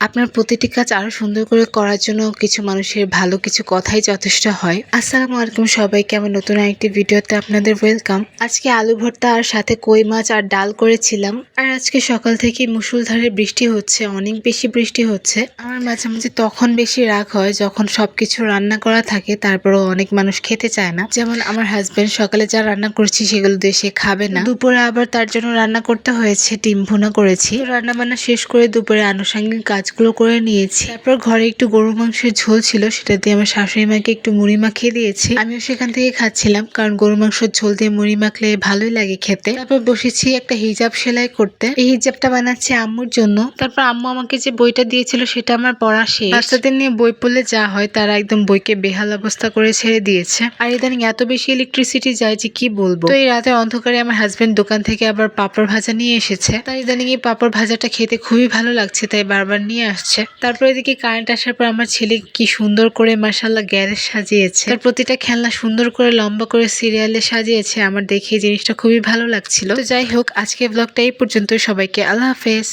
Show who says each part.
Speaker 1: আপনার প্রতিটি কাজ আরো সুন্দর করে করার জন্য কিছু মানুষের ভালো কিছু কথাই যথেষ্ট হয়। আসসালামু আলাইকুম সবাইকে, আমার নতুন আরেকটি ভিডিওতে আপনাদের ওয়েলকাম। আজকে আলু ভর্তা আর সাথে কই মাছ আর ডাল করেছিলাম। আর আজকে সকাল থেকে মুষলধারে বৃষ্টি হচ্ছে, অনেক বেশি বৃষ্টি হচ্ছে। আমার মাঝে মাঝে তখন বেশি রাগ হয় যখন সবকিছু রান্না করা থাকে তারপরেও অনেক মানুষ খেতে চায় না। যেমন আমার হাজবেন্ড সকালে যা রান্না করছি সেগুলো দিয়ে সে খাবে না। দুপুরে আবার তার জন্য রান্না করতে হয়েছে, ডিম ভুনা করেছি। রান্না বান্না শেষ করে দুপুরে আনুষঙ্গিক কাজগুলো করে নিয়েছি। তারপর ঘরে একটু গরু মাংসের ঝোল ছিল, সেটা দিয়ে আমার শাশুড়ি মাকে একটু মুড়ি মাখিয়ে দিয়েছি। আমিও সেখান থেকে খাচ্ছিলাম, কারণ গরু মাংসের ঝোল দিয়ে মুড়ি মাখলে ভালোই লাগে খেতে। তারপর বসেছি একটা হিজাব সেলাই করতে। এই হিজাবটা বানাচ্ছি আম্মুর জন্য। তারপর আম্মু আমাকে যে বইটা দিয়েছিল সেটা আমার পড়া শেষ। বাচ্চাদের নিয়ে বই পড়লে যা হয়, তারা একদম বইকে বেহাল অবস্থা করে ছেড়ে দিয়েছে। আর ইদানিং এত বেশি ইলেকট্রিসিটি যায় যে কি বলবো। তো এই রাতের অন্ধকারে আমার হাজবেন্ড দোকান থেকে আবার পাপড় ভাজা নিয়ে এসেছে। তাই ইদানিং এই পাপড় ভাজাটা খেতে খুবই ভালো লাগছে, তাই বারবার নিয়ে আসছে। তারপর এদিকে কারেন্ট আসার পর আমার ছেলে কি সুন্দর করে মাশাআল্লাহ গ্যারেজ সাজিয়েছে। তার প্রতিটা খেলনা সুন্দর করে লম্বা করে সিরিয়ালে সাজিয়েছে। আমার দেখে এই জিনিসটা খুবই ভালো লাগছিল। তো যাই হোক, আজকে ব্লগটা এই পর্যন্তই। সবাইকে আল্লাহ হাফেজ।